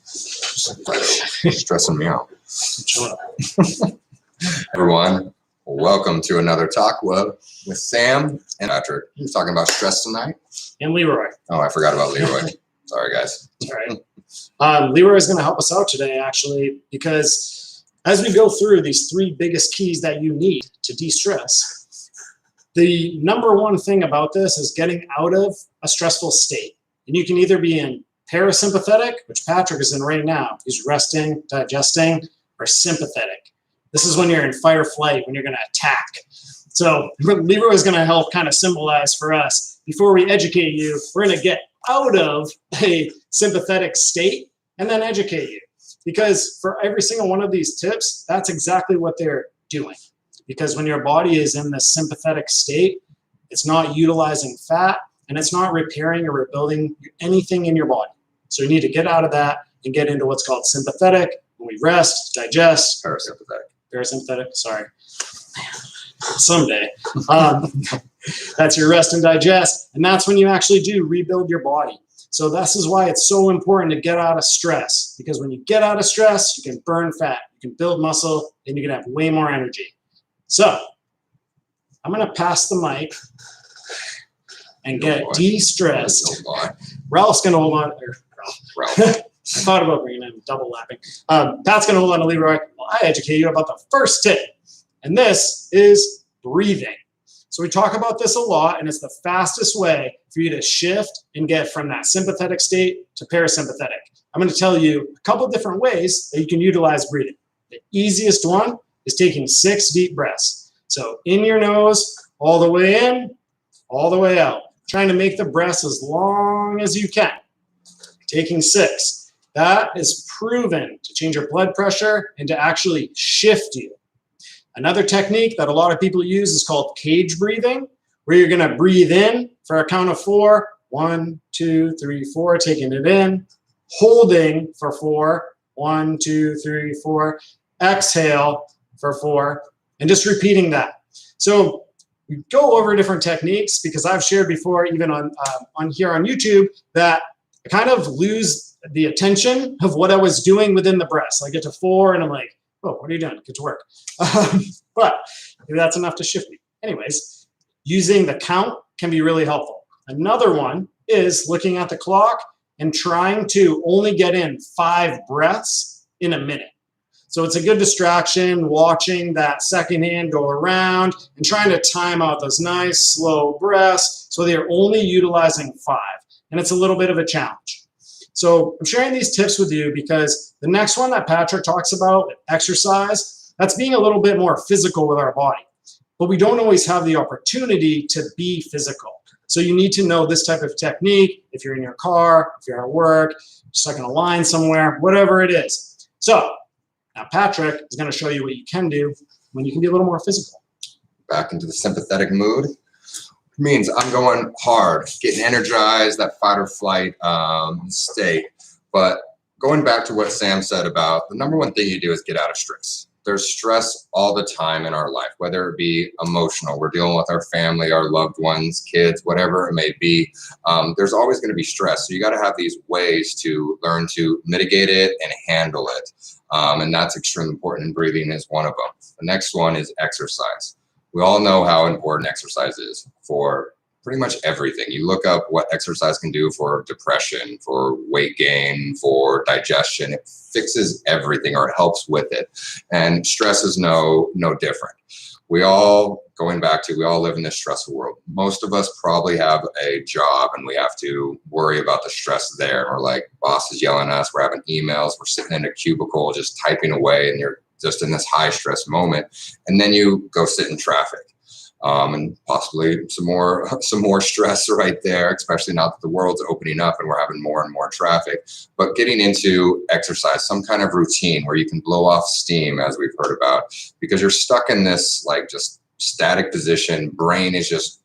Stressing me out. Everyone, welcome to another Talk with Sam and Patrick. We're talking about stress tonight. And Leroy. Oh, I forgot about Leroy. Sorry, guys. All right. Leroy is going to help us out today, actually, because as we go through these three biggest keys that you need to de-stress, the number one thing about this is getting out of a stressful state. And you can either be in parasympathetic, which Patrick is in right now. He's resting, digesting, or sympathetic. This is when you're in fight or flight, when you're going to attack. So Leroy is going to help kind of symbolize for us. Before we educate you, we're going to get out of a sympathetic state and then educate you. Because for every single one of these tips, that's exactly what they're doing. Because when your body is in this sympathetic state, it's not utilizing fat and it's not repairing or rebuilding anything in your body. So you need to get out of that and get into what's called sympathetic. When we rest, digest. Parasympathetic, sorry. Someday. That's your rest and digest. And that's when you actually do rebuild your body. So this is why it's so important to get out of stress. Because when you get out of stress, you can burn fat, you can build muscle, and you can have way more energy. So I'm going to pass the mic and get de-stressed. Ralph's going to hold on. Ralph. I thought about bringing in double lapping. Pat's going to hold on to Leroy while I educate you about the first tip. And this is breathing. So we talk about this a lot, and it's the fastest way for you to shift and get from that sympathetic state to parasympathetic. I'm going to tell you a couple different ways that you can utilize breathing. The easiest one is taking 6 deep breaths. So in your nose, all the way in, all the way out. Trying to make the breaths as long as you can. Taking 6. That is proven to change your blood pressure and to actually shift you. Another technique that a lot of people use is called cage breathing, where you're going to breathe in for a count of 4. 1, 2, 3, 4. Taking it in. Holding for 4. 1, 2, 3, 4. Exhale for 4. And just repeating that. So we go over different techniques because I've shared before, even on here on YouTube, that I kind of lose the attention of what I was doing within the breaths. I get to 4 and I'm like, oh, what are you doing? Get to work. But maybe that's enough to shift me. Anyways, using the count can be really helpful. Another one is looking at the clock and trying to only get in 5 breaths in a minute. So it's a good distraction, watching that second hand go around and trying to time out those nice, slow breaths so they're only utilizing 5. And it's a little bit of a challenge. So I'm sharing these tips with you because the next one that Patrick talks about, exercise, that's being a little bit more physical with our body. But we don't always have the opportunity to be physical. So you need to know this type of technique if you're in your car, if you're at work, stuck in a line somewhere, whatever it is. So now Patrick is going to show you what you can do when you can be a little more physical. Back into the sympathetic mood. Means I'm going hard, getting energized, that fight or flight state. But going back to what Sam said about the number one thing you do is get out of stress. There's stress all the time in our life, whether it be emotional, we're dealing with our family, our loved ones, kids, whatever it may be. There's always going to be stress. So you got to have these ways to learn to mitigate it and handle it. And that's extremely important, and breathing is one of them. The next one is exercise. We all know how important exercise is for pretty much everything. You look up what exercise can do for depression, for weight gain, for digestion. It fixes everything, or it helps with it. And stress is no different. We all live in this stressful world. Most of us probably have a job and we have to worry about the stress there. Or like boss is yelling at us, we're having emails, we're sitting in a cubicle just typing away, and you're just in this high stress moment, and then you go sit in traffic, and possibly some more stress right there, especially now that the world's opening up and we're having more and more traffic. But getting into exercise, some kind of routine where you can blow off steam, as we've heard about, because you're stuck in this like just static position. Brain is just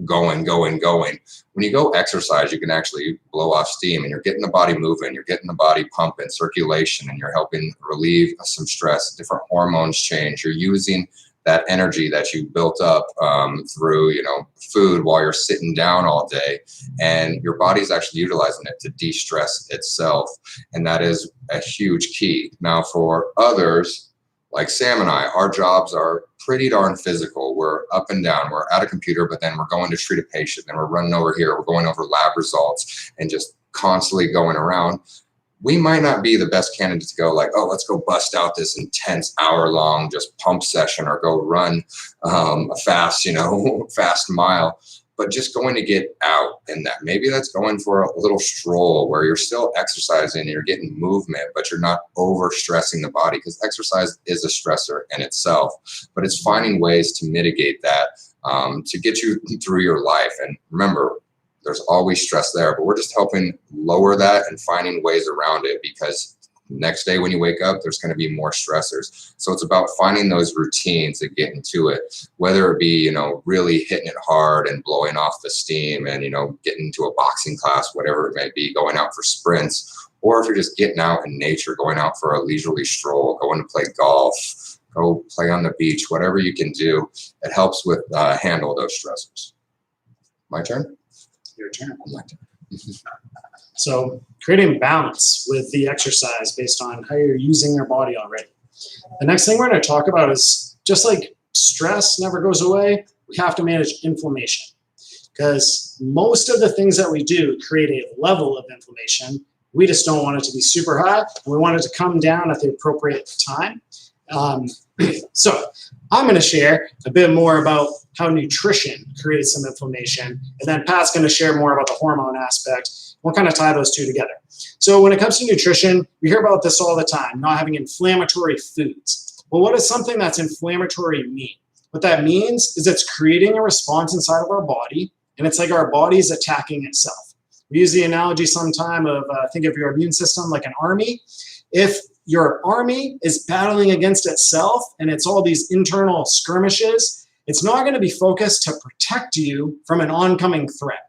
going. When you go exercise, you can actually blow off steam, and you're getting the body moving, you're getting the body pumping, circulation, and you're helping relieve some stress. Different hormones change. You're using that energy that you built up through, food while you're sitting down all day, and your body's actually utilizing it to de-stress itself. And that is a huge key. Now, for others, like Sam and I, our jobs are pretty darn physical. We're up and down. We're at a computer, but then we're going to treat a patient. Then we're running over here. We're going over lab results and just constantly going around. We might not be the best candidate to go like, oh, let's go bust out this intense hour-long just pump session or go run a fast, fast mile. But just going to get out in that. Maybe that's going for a little stroll where you're still exercising and you're getting movement, but you're not over-stressing the body, because exercise is a stressor in itself. But it's finding ways to mitigate that to get you through your life. And remember, there's always stress there, but we're just helping lower that and finding ways around it, because next day when you wake up, there's going to be more stressors. So it's about finding those routines and getting to it, whether it be, really hitting it hard and blowing off the steam and, getting into a boxing class, whatever it may be, going out for sprints, or if you're just getting out in nature, going out for a leisurely stroll, going to play golf, go play on the beach, whatever you can do, it helps with handle those stressors. My turn? Your turn. My turn. So creating balance with the exercise based on how you're using your body already. The next thing we're going to talk about is, just like stress never goes away, we have to manage inflammation, because most of the things that we do create a level of inflammation. We just don't want it to be super high. We want it to come down at the appropriate time. So I'm going to share a bit more about how nutrition creates some inflammation, and then Pat's going to share more about the hormone aspect. We'll kind of tie those two together. So when it comes to nutrition, we hear about this all the time, not having inflammatory foods. Well, what does something that's inflammatory mean? What that means is it's creating a response inside of our body, and it's like our body is attacking itself. We use the analogy sometime of think of your immune system like an army. If your army is battling against itself and it's all these internal skirmishes, it's not going to be focused to protect you from an oncoming threat.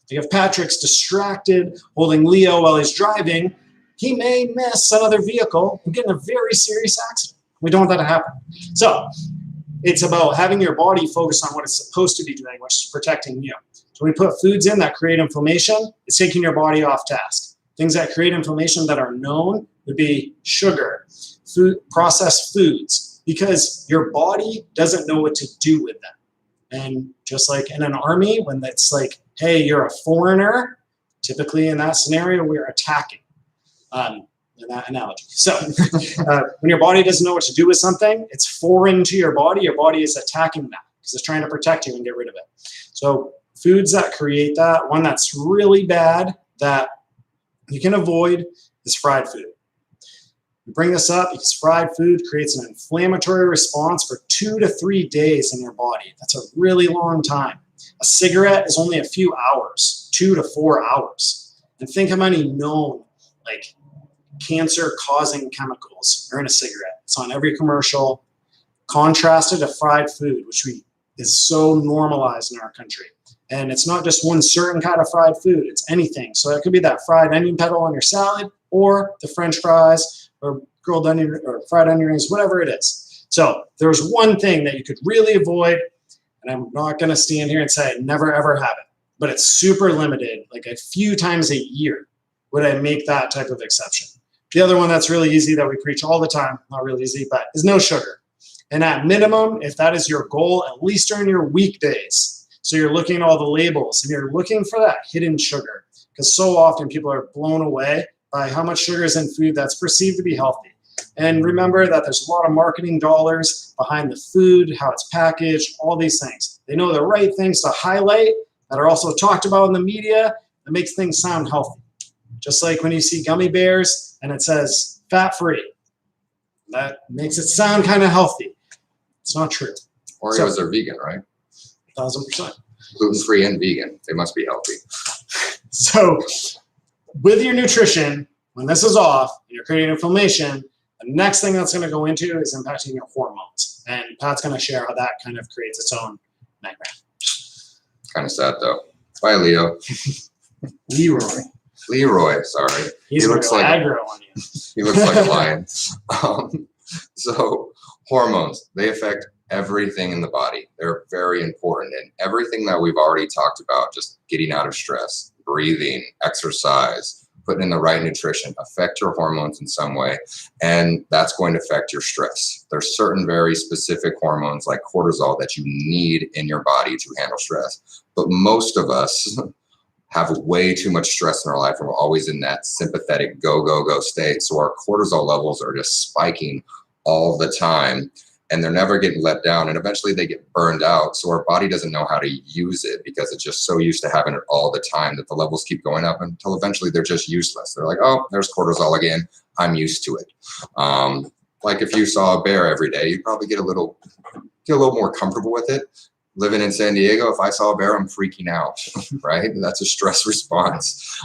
If Patrick's distracted holding Leo while he's driving, he may miss another vehicle and get in a very serious accident. We don't want that to happen. So it's about having your body focus on what it's supposed to be doing, which is protecting you. So when we put foods in that create inflammation, it's taking your body off task. Things that create inflammation that are known would be sugar, processed foods, because your body doesn't know what to do with them. And just like in an army, when it's like, hey, you're a foreigner, typically in that scenario, we're attacking in that analogy. So when your body doesn't know what to do with something, it's foreign to your body is attacking that because it's trying to protect you and get rid of it. So foods that create that, one that's really bad that you can avoid is fried food. We bring this up because fried food creates an inflammatory response for 2 to 3 days in your body. That's a really long time. A cigarette is only a few hours, 2 to 4 hours. And think how many known cancer-causing chemicals are in a cigarette. It's on every commercial, contrasted to fried food, which is so normalized in our country. And it's not just one certain kind of fried food, it's anything. So it could be that fried onion petal on your salad, or the French fries, or grilled onion, or fried onion rings, whatever it is. So there's one thing that you could really avoid, and I'm not going to stand here and say I never ever have it, but it's super limited, like a few times a year would I make that type of exception. The other one that's really easy that we preach all the time, not really easy, but is no sugar. And at minimum, if that is your goal, at least during your weekdays. So you're looking at all the labels and you're looking for that hidden sugar, because so often people are blown away by how much sugar is in food that's perceived to be healthy. And remember that there's a lot of marketing dollars behind the food, how it's packaged, all these things. They know the right things to highlight that are also talked about in the media that makes things sound healthy. Just like when you see gummy bears and it says fat-free. That makes it sound kind of healthy. It's not true. Oreos are vegan, right? 1,000%. Gluten-free and vegan. They must be healthy. So with your nutrition, when this is off and you're creating inflammation, the next thing that's going to go into is impacting your hormones. And Pat's going to share how that kind of creates its own nightmare. Kind of sad, though. Bye, Leo. Leroy, sorry. He looks like aggro on you. He looks like a lion. So hormones, they affect everything in the body. They're very important. And everything that we've already talked about, just getting out of stress, breathing, exercise, putting in the right nutrition, affect your hormones in some way. And that's going to affect your stress. There's certain very specific hormones like cortisol that you need in your body to handle stress. But most of us have way too much stress in our life, and we're always in that sympathetic go, go, go state. So our cortisol levels are just spiking all the time, and they're never getting let down, and eventually they get burned out. So our body doesn't know how to use it because it's just so used to having it all the time that the levels keep going up until eventually they're just useless. They're like, oh, there's cortisol again. I'm used to it. Like if you saw a bear every day, you'd probably get a little more comfortable with it. Living in San Diego, if I saw a bear, I'm freaking out, right? That's a stress response.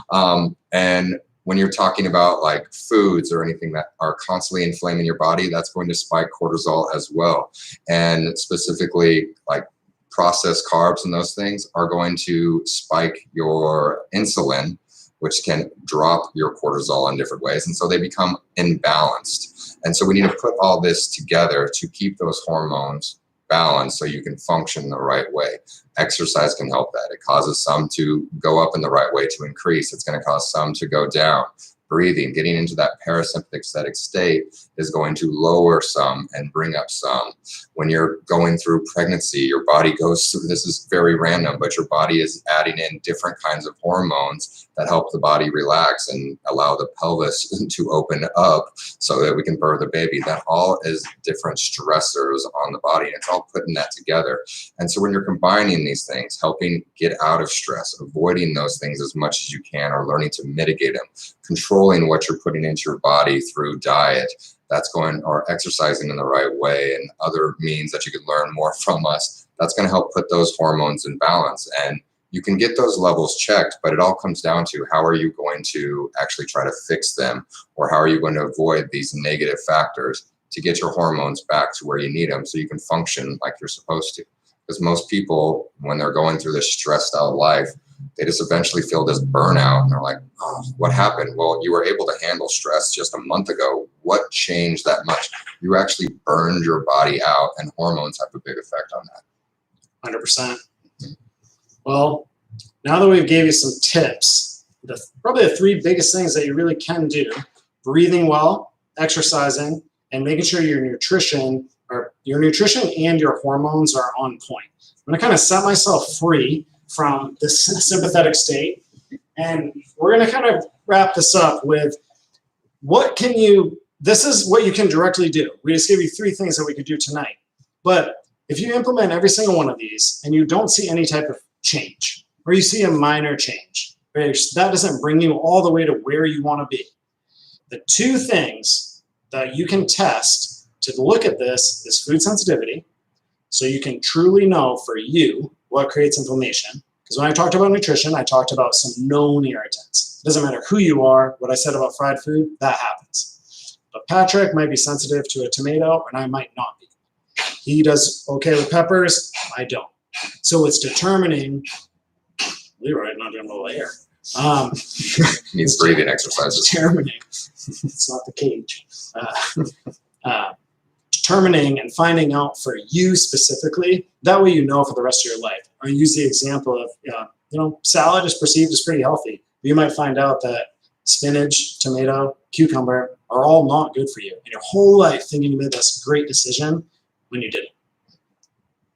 And when you're talking about like foods or anything that are constantly inflaming your body, that's going to spike cortisol as well. And specifically like processed carbs and those things are going to spike your insulin, which can drop your cortisol in different ways. And so they become imbalanced. And so we need to put all this together to keep those hormones balanced so you can function the right way. Exercise can help that. It causes some to go up in the right way to increase. It's going to cause some to go down. Breathing, getting into that parasympathetic state is going to lower some and bring up some. When you're going through pregnancy, your body goes through, this is very random, but your body is adding in different kinds of hormones that help the body relax and allow the pelvis to open up so that we can birth a baby. That all is different stressors on the body, and it's all putting that together. And so when you're combining these things, helping get out of stress, avoiding those things as much as you can, or learning to mitigate them, controlling what you're putting into your body through diet, that's going, or exercising in the right way, and other means that you can learn more from us, that's going to help put those hormones in balance. And you can get those levels checked, but it all comes down to how are you going to actually try to fix them, or how are you going to avoid these negative factors to get your hormones back to where you need them so you can function like you're supposed to. Because most people, when they're going through this stressed out life, they just eventually feel this burnout, and they're like, oh, what happened? Well, you were able to handle stress just a month ago. What changed that much? You actually burned your body out, and hormones have a big effect on that. 100%. Well, now that we've gave you some tips, probably the three biggest things that you really can do: breathing well, exercising, and making sure your nutrition and your hormones are on point. I'm going to kind of set myself free from this sympathetic state, and we're going to kind of wrap this up with this is what you can directly do. We just gave you three things that we could do tonight. But if you implement every single one of these and you don't see any type of change, or you see a minor change, right, that doesn't bring you all the way to where you want to be. The two things that you can test to look at this is food sensitivity, so you can truly know for you what creates inflammation. Because when I talked about nutrition, I talked about some known irritants. It doesn't matter who you are, what I said about fried food, that happens. But Patrick might be sensitive to a tomato, and I might not be. He does okay with peppers, I don't. So it's determining, Leroy, not doing a little hair. Needs breathing exercises. Determining, it's not the cage. Determining and finding out for you specifically, that way you know for the rest of your life. I use the example of, salad is perceived as pretty healthy. You might find out that spinach, tomato, cucumber are all not good for you. And your whole life thinking you made this great decision when you didn't.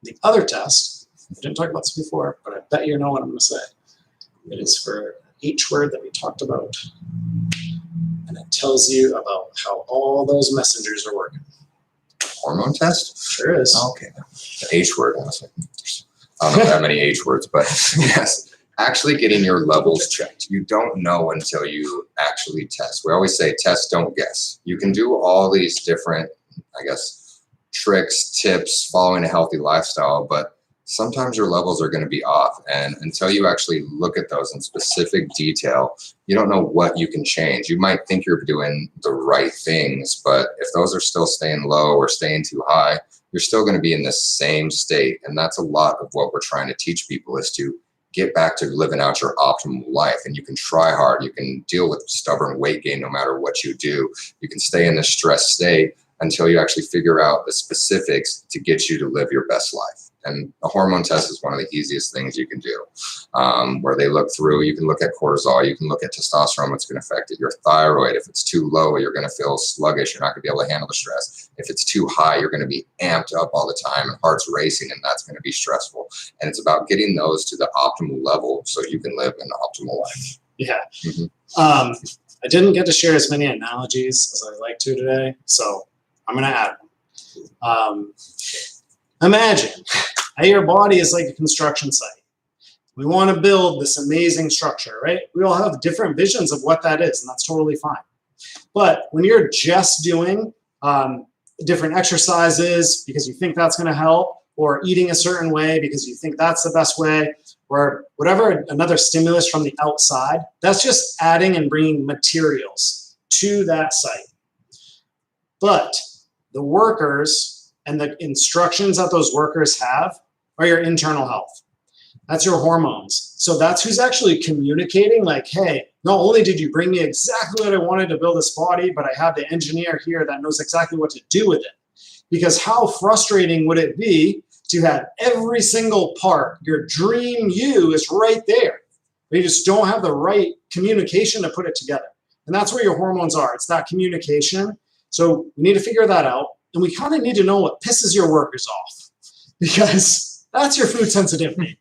The other test, I didn't talk about this before, but I bet you know what I'm going to say. It is for H word that we talked about. And it tells you about how all those messengers are working. Hormone test? Sure is. Okay. The H word. I don't know that many H words, but yes. Actually getting your levels checked. You don't know until you actually test. We always say test, don't guess. You can do all these different, tricks, tips, following a healthy lifestyle, but sometimes your levels are going to be off. And until you actually look at those in specific detail, you don't know what you can change. You might think you're doing the right things, but if those are still staying low or staying too high, you're still going to be in the same state. And that's a lot of what we're trying to teach people, is to get back to living out your optimal life. And you can try hard. You can deal with stubborn weight gain no matter what you do. You can stay in this stress state, until you actually figure out the specifics to get you to live your best life. And a hormone test is one of the easiest things you can do, where they look through. You can look at cortisol, you can look at testosterone, what's going to affect it. Your thyroid, if it's too low, you're going to feel sluggish. You're not going to be able to handle the stress. If it's too high, you're going to be amped up all the time and heart's racing, and that's going to be stressful. And it's about getting those to the optimal level so you can live an optimal life. Yeah. I didn't get to share as many analogies as I'd like to today, so I'm going to add one. Imagine your body is like a construction site. We want to build this amazing structure, right? We all have different visions of what that is, and that's totally fine. But when you're just doing different exercises because you think that's going to help, or eating a certain way because you think that's the best way, or whatever, another stimulus from the outside, that's just adding and bringing materials to that site. But the workers and the instructions that those workers have are your internal health. That's your hormones. So that's who's actually communicating, like, hey, not only did you bring me exactly what I wanted to build this body, but I have the engineer here that knows exactly what to do with it. Because how frustrating would it be to have every single part, your dream you is right there, but you just don't have the right communication to put it together. And that's where your hormones are. It's that communication. So we need to figure that out. And we kind of need to know what pisses your workers off, because that's your food sensitivity.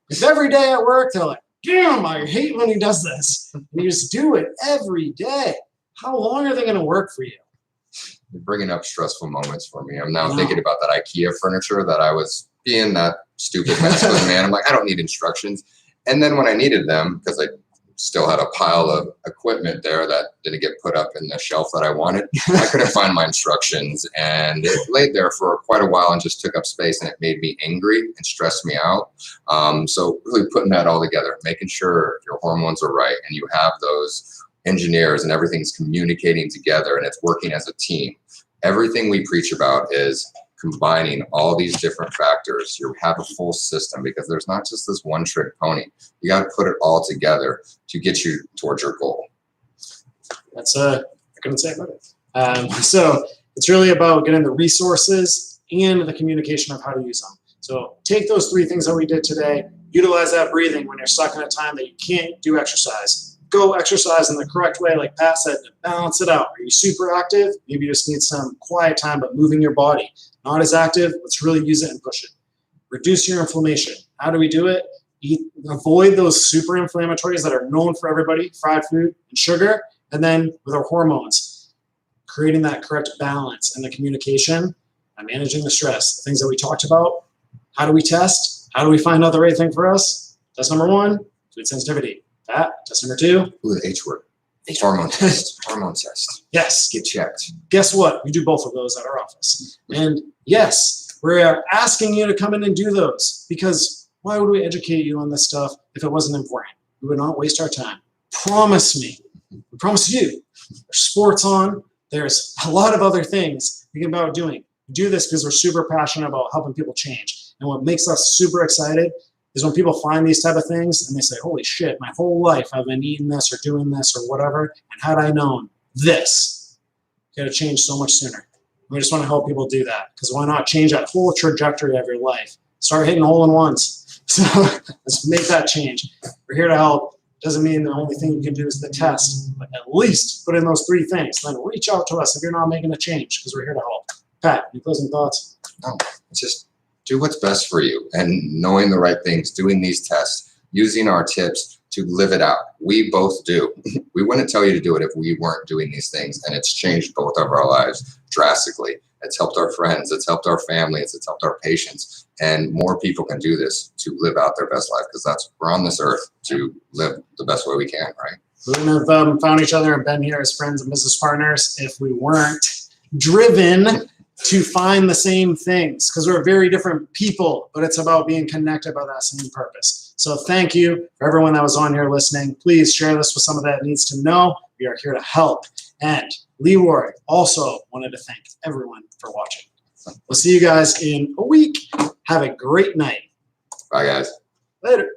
If every day at work, they're like, damn, I hate when he does this. And you just do it every day. How long are they going to work for you? You're bringing up stressful moments for me. I'm now thinking about that IKEA furniture that I was being that stupid masculine man. I'm like, I don't need instructions. And then when I needed them, because I still had a pile of equipment there that didn't get put up in the shelf that I wanted, I couldn't find my instructions. And it laid there for quite a while and just took up space, and it made me angry and stressed me out. So really putting that all together, making sure your hormones are right and you have those engineers and everything's communicating together and it's working as a team. Everything we preach about is combining all these different factors. You have a full system, because there's not just this one trick pony. You got to put it all together to get you towards your goal. That's I couldn't say about it. So it's really about getting the resources and the communication of how to use them. So take those three things that we did today, utilize that breathing when you're stuck in a time that you can't do exercise. Go exercise in the correct way, like Pat said, to balance it out. Are you super active? Maybe you just need some quiet time, but moving your body. Not as active, let's really use it and push it. Reduce your inflammation. How do we do it? Avoid those super inflammatories that are known for everybody, fried food and sugar, and then with our hormones, creating that correct balance and the communication and managing the stress. The things that we talked about. How do we test? How do we find out the right thing for us? Test number 1, food sensitivity. Test number 2. Ooh, the H word. Hormone test. Hormone test. Yes. Get checked. Guess what? We do both of those at our office. And yes, we're asking you to come in and do those, because why would we educate you on this stuff if it wasn't important? We would not waste our time. Promise me. We promise you. There's sports on. There's a lot of other things we can about doing. We do this because we're super passionate about helping people change. And what makes us super excited is when people find these type of things and they say, holy shit, my whole life I've been eating this or doing this or whatever, and had I known this, it could have changed so much sooner. We just want to help people do that, because why not change that whole trajectory of your life? Start hitting hole-in-ones. So let's make that change. We're here to help. Doesn't mean the only thing you can do is the test, but at least put in those 3 things. Then reach out to us if you're not making a change, because we're here to help. Pat, any closing thoughts? No, it's just do what's best for you, and knowing the right things, doing these tests, using our tips to live it out. We both do. We wouldn't tell you to do it if we weren't doing these things, and it's changed both of our lives drastically. It's helped our friends, it's helped our families, it's helped our patients, and more people can do this to live out their best life, because we're on this earth to live the best way we can, right? We wouldn't have found each other and been here as friends and business partners if we weren't driven to find the same things, because we're very different people, but it's about being connected by that same purpose. So thank you for everyone that was on here listening. Please share this with someone that needs to know. We are here to help. And Leroy also wanted to thank everyone for watching. We'll see you guys in a week. Have a great night. Bye, guys. Later.